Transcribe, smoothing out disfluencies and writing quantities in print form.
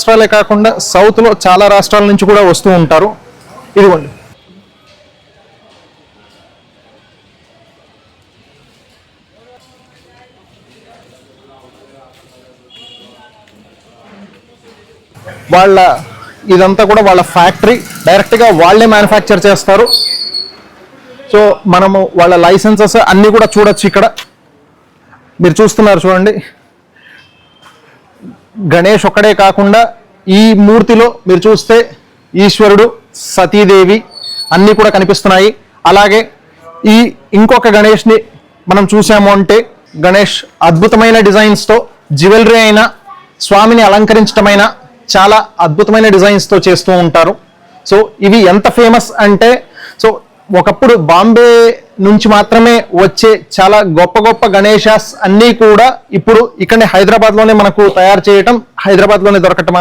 రాష్ట్రాలే కాకుండా సౌత్లో చాలా రాష్ట్రాల నుంచి కూడా వస్తూ ఉంటారు. ఇదిగోండి, ఇదంతా కూడా వాళ్ళ ఫ్యాక్టరీ, డైరెక్ట్గా వాళ్ళే మ్యానుఫ్యాక్చర్ చేస్తారు. సో మనము వాళ్ళ లైసెన్సెస్ అన్నీ కూడా చూడొచ్చు. ఇక్కడ మీరు చూస్తున్నారు చూడండి, గణేష్ ఒక్కడే కాకుండా ఈ మూర్తిలో మీరు చూస్తే ఈశ్వరుడు, సతీదేవి అన్నీ కూడా కనిపిస్తున్నాయి. అలాగే ఇంకొక గణేష్ని మనం చూసాము అంటే, గణేష్ అద్భుతమైన డిజైన్స్తో, జ్యువెలరీ అయినా, స్వామిని అలంకరించడమైన చాలా అద్భుతమైన డిజైన్స్తో చేస్తూ ఉంటారు. సో ఇవి ఎంత ఫేమస్ అంటే, సో ఒకప్పుడు బాంబే నుంచి మాత్రమే వచ్చే చాలా గొప్ప గొప్ప గణేశాస్ అన్నీ కూడా ఇప్పుడు ఇక్కడనే హైదరాబాద్లోనే మనకు తయారు చేయటం, హైదరాబాద్లోనే దొరకటం